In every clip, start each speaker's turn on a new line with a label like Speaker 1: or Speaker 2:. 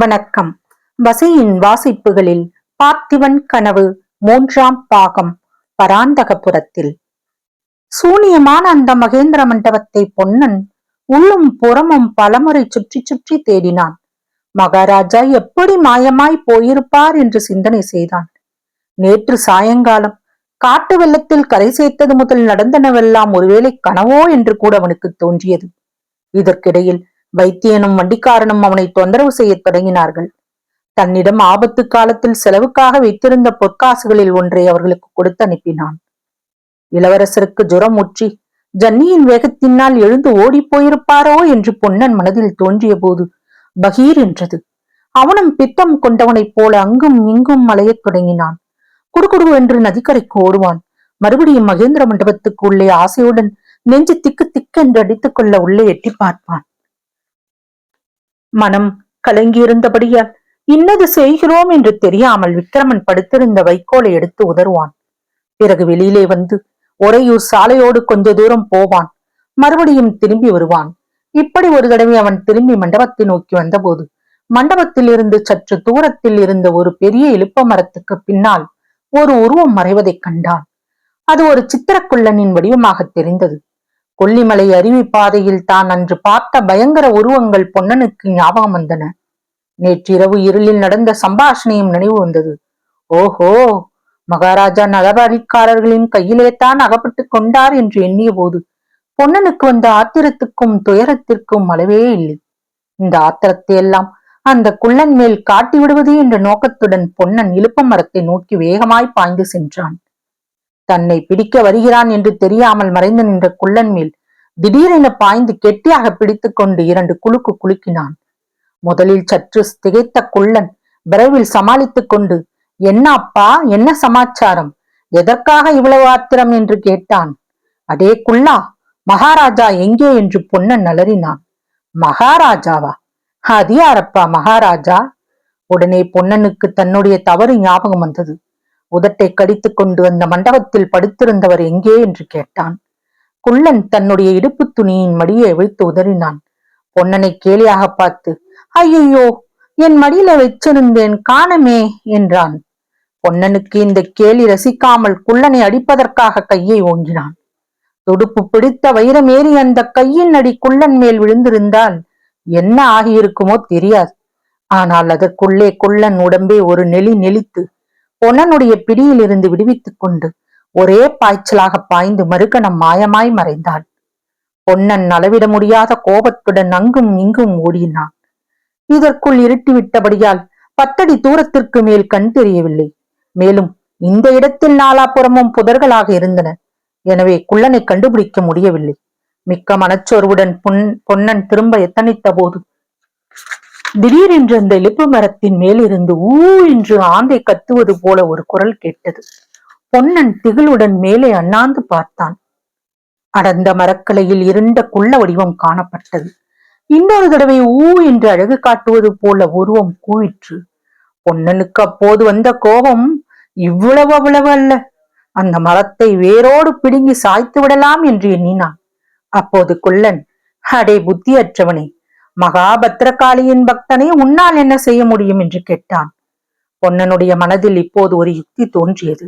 Speaker 1: வணக்கம். வசியின் வாசிப்புகளில் பார்த்திபன் கனவு 3ஆம் பாகம். பராந்தகபுரத்தில் சூனியமான அந்த மகேந்திர மண்டபத்தை பொன்னன் உள்ளும் புறமும் பலமுறை சுற்றி சுற்றி தேடினான். மகாராஜா எப்படி மாயமாய் போயிருப்பார் என்று சிந்தனை செய்தான். நேற்று சாயங்காலம் காட்டு வெள்ளத்தில் கரை சேர்த்தது முதல் நடந்தனவெல்லாம் ஒருவேளை கனவோ என்று கூட அவனுக்கு தோன்றியது. இதற்கிடையில் வைத்தியனும் வண்டிக்காரனும் அவனை தொந்தரவு செய்ய தொடங்கினார்கள். தன்னிடம் ஆபத்து காலத்தில் செலவுக்காக வைத்திருந்த பொற்காசுகளில் ஒன்றை அவர்களுக்கு கொடுத்து அனுப்பினான். இளவரசருக்கு ஜுரம் முற்றி ஜன்னியின் வேகத்தினால் எழுந்து ஓடி போயிருப்பாரோ என்று பொன்னன் மனதில் தோன்றிய போது பகீர் என்றது. அவனும் பித்தம் கொண்டவனைப் போல அங்கும் இங்கும் அலையத் தொடங்கினான். குடுகுடு என்று நதிக்கரைக்கு ஓடுவான். மறுபடியும் மகேந்திர மண்டபத்துக்கு உள்ளே ஆசையுடன் நெஞ்சு திக்கு திக்கென்று அடித்துக் கொள்ள உள்ளே எட்டி பார்ப்பான். மனம் கலங்கியிருந்தபடியால் இன்னது செய்கிறோம் என்று தெரியாமல் விக்கிரமன் படுத்திருந்த வைக்கோலை எடுத்து உதறுவான். பிறகு வெளியிலே வந்து ஒரையூர் சாலையோடு கொஞ்ச தூரம் போவான். மறுபடியும் திரும்பி வருவான். இப்படி ஒரு தடவை அவன் திரும்பி மண்டபத்தை நோக்கி வந்தபோது மண்டபத்தில் இருந்து சற்று தூரத்தில் இருந்த ஒரு பெரிய இலுப்ப மரத்துக்கு பின்னால் ஒரு உருவம் மறைவதைக் கண்டான். அது ஒரு சித்திரக்குள்ளனின் வடிவமாக தெரிந்தது. கொல்லிமலை அருவி பாதையில் தான் அன்று பார்த்த பயங்கர உருவங்கள் பொன்னனுக்கு ஞாபகம் வந்தன. நேற்றிரவு இருளில் நடந்த சம்பாஷணையும் நினைவு வந்தது. ஓஹோ, மகாராஜா நலபாரிக்காரர்களின் கையிலே தான் அகப்பட்டு கொண்டார் என்று எண்ணிய போது பொன்னனுக்கு வந்த ஆத்திரத்துக்கும் துயரத்திற்கும் அளவே இல்லை. இந்த ஆத்திரத்தை எல்லாம் அந்த குள்ளன் மேல் காட்டி விடுவது என்ற நோக்கத்துடன் பொன்னன் இலுப்ப மரத்தை நோக்கி வேகமாய் பாய்ந்து சென்றான். தன்னை பிடிக்க வருகிறான் என்று தெரியாமல் மறைந்து நின்ற குள்ளன் மேல் திடீரென பாய்ந்து கெட்டியாக பிடித்துக் கொண்டு 2 குலுக்கு குலுக்கினான். முதலில் சற்று திகைத்த குள்ளன் விரைவில் சமாளித்துக் கொண்டு, என்ன அப்பா, என்ன சமாச்சாரம், எதற்காக இவ்வளவு ஆத்திரம் என்று கேட்டான். அடே குள்ளா, மகாராஜா எங்கே என்று பொன்னன் அலறினான். மகாராஜாவா? அது யாரப்பா மகாராஜா? உடனே பொன்னனுக்கு தன்னுடைய தவறு ஞாபகம் வந்தது. உதட்டை கடித்துக் கொண்டு அந்த மண்டபத்தில் படுத்திருந்தவர் எங்கே என்று கேட்டான். குள்ளன் தன்னுடைய இடுப்பு துணியின் மடியை அவிழ்த்து உதறினான். பொன்னனை கேலியாக பார்த்து, ஐயோ, என் மடியில வச்சிருந்தேன், காணமே என்றான். பொன்னனுக்கு இந்த கேலி ரசிக்காமல் குள்ளனை அடிப்பதற்காக கையை ஓங்கினான். துடுப்பு பிடித்த வைரமேறி அந்த கையின் அடி குள்ளன் மேல் விழுந்திருந்தால் என்ன ஆகியிருக்குமோ தெரியாது. ஆனால் அதற்குள்ளே குள்ளன் உடம்பே ஒரு நெளி நெளித்து பொன்னனுடைய பிடியில் இருந்து விடுவித்துக் கொண்டு ஒரே பாய்ச்சலாக பாய்ந்து மறுகணம் மாயமாய் மறைந்தான். பொன்னன் அளவிட முடியாத கோபத்துடன் அங்கும் இங்கும் ஓடினான். இதற்குள் இருட்டிவிட்டபடியால் 10 அடி தூரத்திற்கு மேல் கண் தெரியவில்லை. மேலும் இந்த இடத்தில் நாலாபுறமும் புதர்களாக இருந்தன. எனவே குள்ளனை கண்டுபிடிக்க முடியவில்லை. மிக்க மனச்சோர்வுடன் பொன்னன் திரும்ப எத்தனித்த போது திடீரென்று அந்த இலுப்பு மரத்தின் மேலிருந்து ஊ என்று ஆந்தை கத்துவது போல ஒரு குரல் கேட்டது. பொன்னன் திகிலுடன் மேலே அண்ணாந்து பார்த்தான். அடர்ந்த மரக்கலையில் இருண்ட குள்ள வடிவம் காணப்பட்டது. இன்னொரு தடவை ஊ என்று அழகு காட்டுவது போல உருவம் கூவிற்று. பொன்னனுக்கு அப்போது வந்த கோபம் இவ்வளவு அல்ல. அந்த மரத்தை வேரோடு பிடுங்கி சாய்த்து விடலாம் என்று எண்ணினான். அப்போது குள்ளன், அடே புத்தியற்றவனே, மகாபத்திரகாளியின் பக்தனை உன்னால் என்ன செய்ய முடியும் என்று கேட்டான். பொன்னனுடைய மனதில் இப்போது ஒரு யுக்தி தோன்றியது.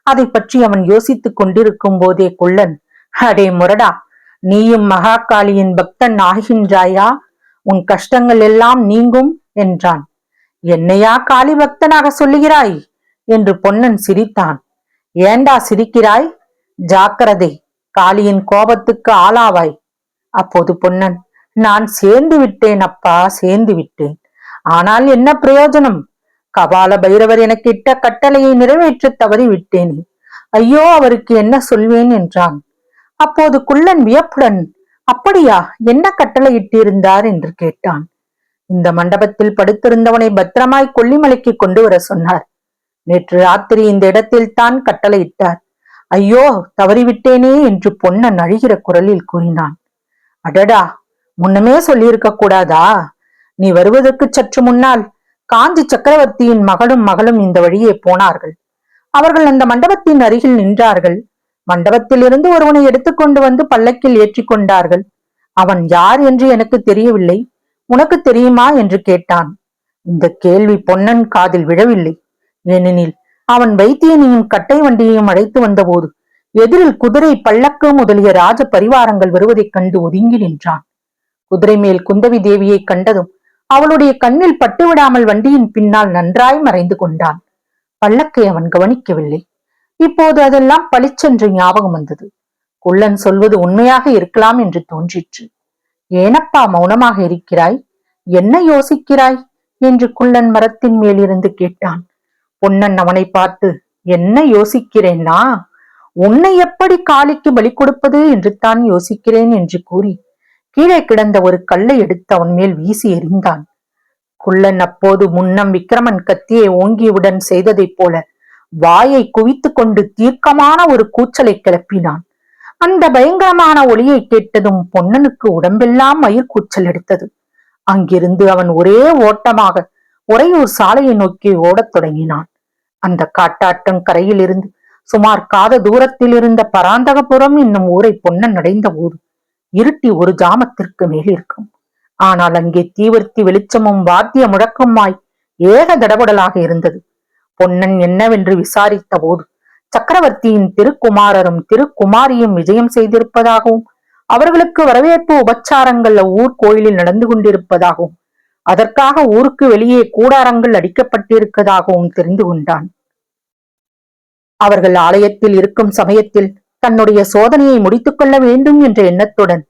Speaker 1: அதை பற்றி அவன் யோசித்துக் கொண்டிருக்கும் போதே குள்ளன், அடே முரடா, நீயும் மகாகாளியின் பக்தன் ஆகின்றாயா? உன் கஷ்டங்கள் எல்லாம் நீங்கும் என்றான். என்னையா காளி பக்தனாக சொல்லுகிறாய் என்று பொன்னன் சிரித்தான். ஏண்டா சிரிக்கிறாய்? ஜாக்கிரதை, காளியின் கோபத்துக்கு ஆளாவாய். அப்போது பொன்னன், நான் சேர்ந்து விட்டேன் அப்பா, சேர்ந்து விட்டேன். ஆனால் என்ன பிரயோஜனம்? கபால பைரவர் எனக்கு இட்ட கட்டளையை நிறைவேற்ற தவறி விட்டேனே. ஐயோ, அவருக்கு என்ன சொல்வேன் என்றான். அப்போது குள்ளன் வியப்புடன், அப்படியா, என்ன கட்டளை இட்டிருந்தார் என்று கேட்டான். இந்த மண்டபத்தில் படுத்திருந்தவனை பத்திரமாய் கொல்லிமலைக்கு கொண்டு வர சொன்னார். நேற்று ராத்திரி இந்த இடத்தில் தான் கட்டளை இட்டார். ஐயோ, தவறிவிட்டேனே என்று பொன்னன் அழுகிற குரலில் கூறினான். அடடா, முன்னமே சொல்லியிருக்க கூடாதா? நீ வருவதற்கு சற்று முன்னால் காஞ்சி சக்கரவர்த்தியின் மகளும் இந்த வழியே போனார்கள். அவர்கள் அந்த மண்டபத்தின் அருகில் நின்றார்கள். மண்டபத்தில் இருந்து ஒருவனை எடுத்துக்கொண்டு வந்து பல்லக்கில் ஏற்றி கொண்டார்கள். அவன் யார் என்று எனக்கு தெரியவில்லை. உனக்கு தெரியுமா என்று கேட்டான். இந்த கேள்வி பொன்னன் காதில் விழவில்லை. ஏனெனில் அவன் வைத்தியனையும் கட்டை வண்டியையும் அழைத்து வந்தபோது எதிரில் குதிரை பல்லக்கு முதலிய ராஜ பரிவாரங்கள் வருவதைக் கண்டு ஒதுங்கி நின்றான். குதிரை மேல் குந்தவி தேவியை கண்டதும் அவளுடைய கண்ணில் பட்டுவிடாமல் வண்டியின் பின்னால் நன்றாய் மறைந்து கொண்டான். பல்லக்கை அவன் கவனிக்கவில்லை. இப்போது அதெல்லாம் பளிச்சென்று ஞாபகம் வந்தது. குள்ளன் சொல்வது உண்மையாக இருக்கலாம் என்று தோன்றிற்று. ஏனப்பா மௌனமாக இருக்கிறாய்? என்ன யோசிக்கிறாய் என்று குள்ளன் மரத்தின் மேலிருந்து கேட்டான். பொன்னன் அவனை பார்த்து, என்ன யோசிக்கிறேன்னா, உன்னை எப்படி காளிக்கு பலி கொடுப்பது என்று தான் யோசிக்கிறேன் என்று கூறி கீழே கிடந்த ஒரு கல்லை எடுத்து அவன் மேல் வீசி எறிந்தான். குள்ளன் அப்போது முன்னம் விக்கிரமன் கத்தியை ஓங்கியவுடன் செய்ததைப் போல வாயை குவித்து கொண்டு தீர்க்கமான ஒரு கூச்சலை கிளப்பினான். அந்த பயங்கரமான ஒளியை கேட்டதும் பொன்னனுக்கு உடம்பெல்லாம் மயிர் கூச்சல் எடுத்தது. அங்கிருந்து அவன் ஒரே ஓட்டமாக உறையூர் சாலையை நோக்கி ஓடத் தொடங்கினான். அந்த காட்டாட்டம் கரையில் இருந்து சுமார் காத தூரத்தில் இருந்த பராந்தகபுரம் என்னும் ஊரை பொன்னன் அடைந்த போது இருட்டி ஒரு ஜாமத்திற்கு மேல் இருக்கும். ஆனால் அங்கே தீவர்த்தி வெளிச்சமும் வாத்திய முழக்கமாய் ஏக தடபடலாக இருந்தது. பொன்னன் என்னவென்று விசாரித்த போது சக்கரவர்த்தியின் திருக்குமாரரும் திருக்குமாரியும் விஜயம் செய்திருப்பதாகவும் அவர்களுக்கு வரவேற்பு உபச்சாரங்கள் ஊர் கோயிலில் நடந்து கொண்டிருப்பதாகவும் அதற்காக ஊருக்கு வெளியே கூடாரங்கள் அடிக்கப்பட்டிருப்பதாகவும் தெரிந்து கொண்டான். அவர்கள் ஆலயத்தில் இருக்கும் சமயத்தில் தன்னுடைய சோதனையை முடித்துக் கொள்ள வேண்டும் என்ற எண்ணத்துடன்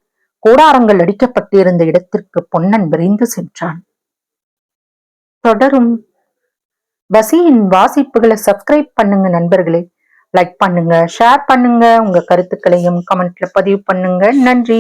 Speaker 1: கூடாரங்கள் அடிக்கப்பட்டிருந்த இடத்திற்கு பொன்னன் விரைந்து சென்றான். தொடரும். வசியின் வாசிப்புகளை சப்ஸ்கிரைப் பண்ணுங்க நண்பர்களே. லைக் பண்ணுங்க, ஷேர் பண்ணுங்க, உங்க கருத்துக்களையும் கமெண்ட்ல பதிவு பண்ணுங்க. நன்றி.